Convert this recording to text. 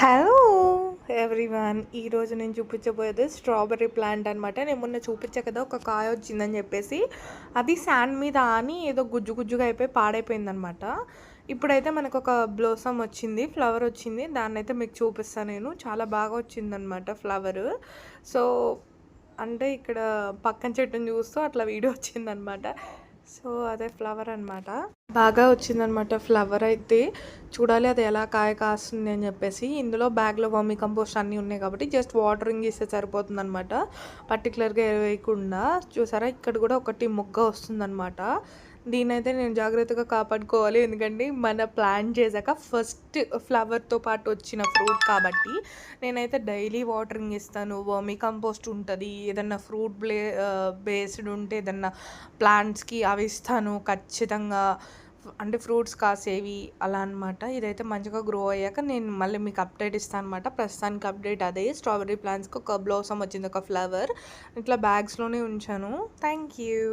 Hello everyone, ఈరోజు నేను చూపించబోయేది strawberry plant అనమాట. నేను మొన్న చూపించా కదా ఒక కాయ వచ్చిందని చెప్పేసి, అది శాండ్ మీద ఆని ఏదో గుజ్జు గుజ్జుగా అయిపోయి పాడైపోయిందనమాట. ఇప్పుడైతే మనకు ఒక బ్లోసమ్ వచ్చింది, ఫ్లవర్ వచ్చింది. దాన్ని అయితే మీకు చూపిస్తాను. నేను చాలా బాగా వచ్చిందనమాట ఫ్లవర్. సో అంటే ఇక్కడ పక్కన చెట్టుని చూస్తూ అట్లా వీడియో వచ్చిందనమాట. సో అదే ఫ్లవర్ అనమాట. బాగా వచ్చిందనమాట ఫ్లవర్ అయితే. చూడాలి అది ఎలా కాయ కాస్తుంది అని చెప్పేసి. ఇందులో బ్యాగ్లో వర్మీ కంపోస్ట్ అన్నీ ఉన్నాయి కాబట్టి జస్ట్ వాటరింగ్ ఇస్తే సరిపోతుంది అనమాట, పర్టికులర్గా వేయకుండా. చూసారా, ఇక్కడ కూడా ఒకటి మొగ్గ వస్తుందన్నమాట. దీనైతే నేను జాగ్రత్తగా కాపాడుకోవాలి, ఎందుకంటే మన ప్లాంట్ చేశాక ఫస్ట్ ఫ్లవర్తో పాటు వచ్చిన ఫ్రూట్ కాబట్టి నేనైతే డైలీ వాటరింగ్ ఇస్తాను. వర్మీ కంపోస్ట్ ఉంటుంది, ఏదన్నా ఫ్రూట్ బేస్డ్ ఉంటే ఏదన్నా ప్లాంట్స్కి అవి ఇస్తాను ఖచ్చితంగా. అంటే ఫ్రూట్స్ కాసేవి అలా అనమాట. ఇదైతే మంచిగా గ్రో అయ్యాక నేను మళ్ళీ మీకు అప్డేట్ ఇస్తాను అనమాట. ప్రస్తుతానికి అప్డేట్ అదే, స్ట్రాబెర్రీ ప్లాంట్స్కి ఒక బ్లోసమ్ వచ్చింది, ఒక ఫ్లవర్. ఇట్లా బ్యాగ్స్లోనే ఉంచాను. Thank you.